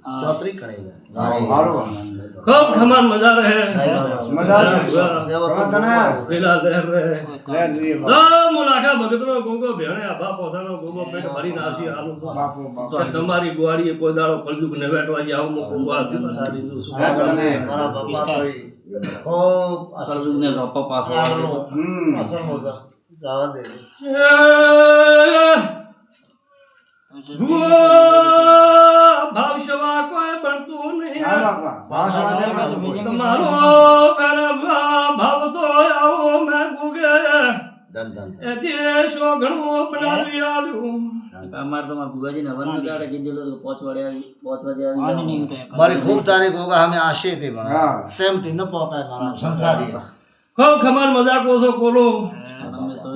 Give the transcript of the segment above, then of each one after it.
चौथरी करेगा खूब खमान मजा रहे लीला लहर रहे मुलाका भगतनो गोगो भेणे आभा पोसानो गोगो पेट भरी नासी आलू तो तुम्हारी गुआड़ी कोई दाड़ो कलयुग ने बैठवा जाओ मुको वासी बता दी दो मारा बाबा तोई खूब कलयुग ने सोपा पासो असर होता जावा दे भावशवा कोई बनतो नहीं तुम्हारो मेरा भाव तो आओ मैं गुगे एती शोगणो बना लिया लू અમાર તો માર ભુવાજી ને વન ગાડે કીધેલો તો 5 વાગે मारी खूब तारीख होगा हमें आशे थे बना टाइम थी न पहुंचा है मारा संसारी खूब खमान मजाक ओसो कोलो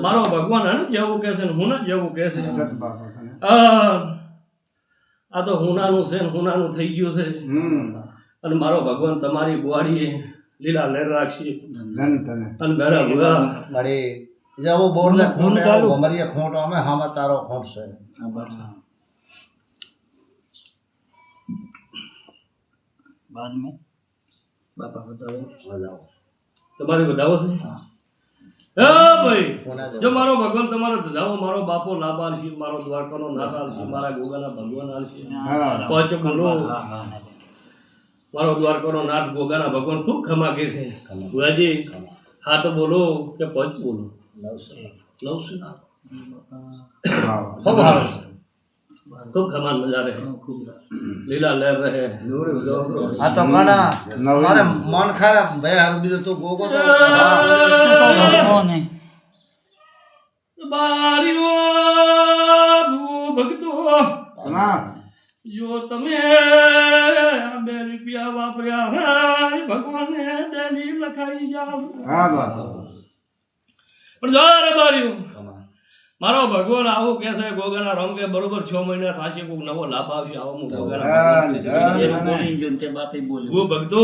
मारो भगवान है ने जेवो कहसे હું ને જેવું કહે આ તો હુનાનું છે ને હુનાનું થઈ ગયું છે અને મારો ભગવાન તમારી ગુવાડીએ લીલા લહેર રાખશે અને મેરા ભુવા अरे जब वो बोल ले खूंट है वो मरिया खूंट हमें हम तारो खूंट से बाद में बापा बताओ તમારે બતાવો છે એ ભાઈ જો મારો ભગવાન તમારો ધજાવો મારો બાપો લાબાલ છે મારો દ્વારકાનો નાથાલ છે મારા ગોગાના ભગવાન આલ છે પાંચ બોલો મારો દ્વારકાનો નાથ ગોગાના ભગવાન ખૂબ ખમા કે છે ભુવાજી હા તો બોલો કે પાંચ બોલો લવશે खूब खमान मजा रहे लीला लहर रहे हाँ तो कना हमारे मन खराब भाई हर भी तो गोगो तो बारियो भक्तो जो तमे बे रुपया वापरिया है भगवान ने देनी लखाई जा हां बात पर जार बारियो मारो भगवान आओ कैसे गोगाना राम के बरोबर 6 महीना थाचे को नवो लाभ आवशी आओ मु गोगाना बोली जोनते बापे बोली वो भक्तो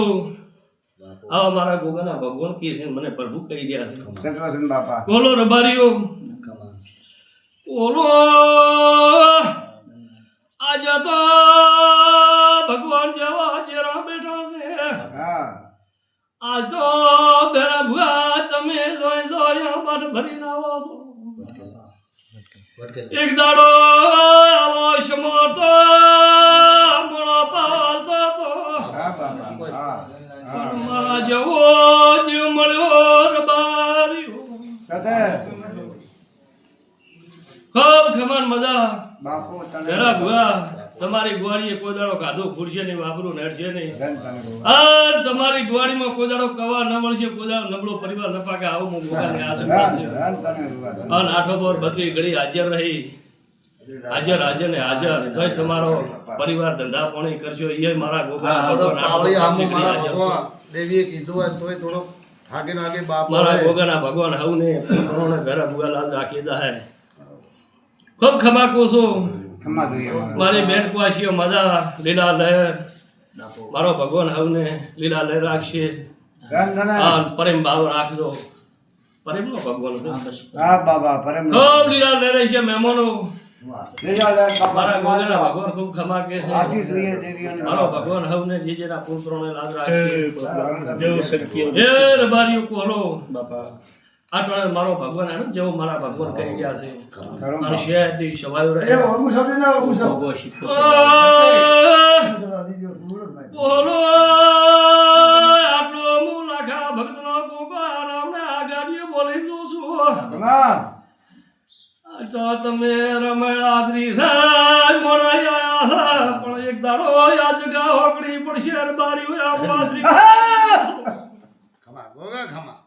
आओ मारा गोगाना भगवान की है मने प्रभु कही दिया सतवसन बापा बोलो रबारियो बोलो आज तो भगवान जवा जरा बैठा से हां आज तो मेरा भुआ तमे जोय जोय बस भरी ना वासो एक दाड़ो आવો સમોતો મોળો પાલતો તો મારા જેવો જીવ મળ્યો રબારીઓ સતે ખૂબ ખમણ મજા બાપુ તને જરા ભુવા તમારી ગુવાડીએ કોઈ દાડો ગાધો ફૂરશે નહીં વાપરું નડશે નહીં આ તમારી ગુવાડીમાં કોઈ દાડો કવા ન મળશે કોઈ દાડો નબળો પરિવાર ન પાકે આવો હું ગોગાને આ અને આઠો બોર બધી ઘડી હાજર રહી હાજર હાજર ને હાજર તોય તમારો પરિવાર ધંધા પાણી કરશો એ મારા ગોગા પાવળી આમો મારા ભગવાન દેવીએ કીધું હોય તોય થોડો થાકે નાગે બાપ મારા ગોગાના ભગવાન હવને કોરોને ઘરે ભુગા લાલ રાખી દા હે ખૂબ ખમા કોસો ખમા દઈએ મારી બેન કવાશીઓ મજા લીલા લહેર મારો ભગવાન હવને લીલા લહેર રાખશે હા પ્રેમ ભાવ રાખજો પ્રેમ નો ભગવાન હા બાબા પરમ ખૂબ લીલા લહેર છે મહેમાનો લીલા લે બાપા મારા ગોગાના ભગવાન ખૂબ ખમા કે છે આશીષ લઈએ દેવીઓને મારો ભગવાન હવને જેના પુત્રોને લાજ રાખશે દેવ સત્ય એ રબારીઓ કોલો બાપા આટલે મારો ભગવાન આનો જેવો મારા ભગવાન કહી ગયા છે અને શેતી સવાયો રહે બોલો આટલો મુલાખા ભક્તનો ગોગા રામને આગાડીએ બોલી દઉં છું તો તમે રમણાદ્રી સાય મોરાઈ આયા પણ એક દાડો આ જગા હોકડી પડશે રબારીઓ આ વાસરી ખમા ગોગા ખમા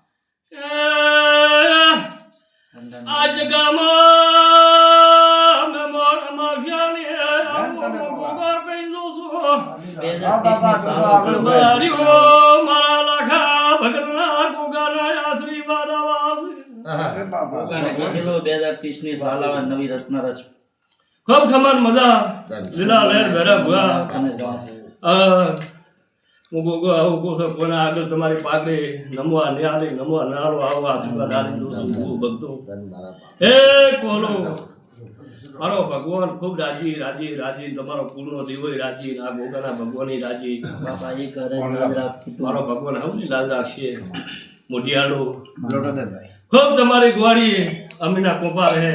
आज गामा में मोर माफियानी गोगा कहीं दोसो मारियो मारा लाखा भगतना गोगा ना आशीर्वाद आवाज ગોગાને કીધેલો 2030 ની સાલાવા નવી રત્ન રસ खूब खमन मजा લીલા લહેર ભેરા ભુआ હું ગોગો આવું કોસો કોના આગળ તમારી પાઘડી નમવા નિહાળી નમવા નાળો આવો આશીર્વાદ આલી દઉં છું ભક્તો હે કોલો મારો ભગવાન ખૂબ રાજી રાજી રાજી તમારો કુળનો દીવોય રાજી આ ગોગાના ભગવાનની રાજી બાપા એક હરે લાજ રાખતું મારો ભગવાન હવની લાજ રાખશે મોઢિયાળો ખૂબ તમારી ગુવાડી અમીના કોપા રહે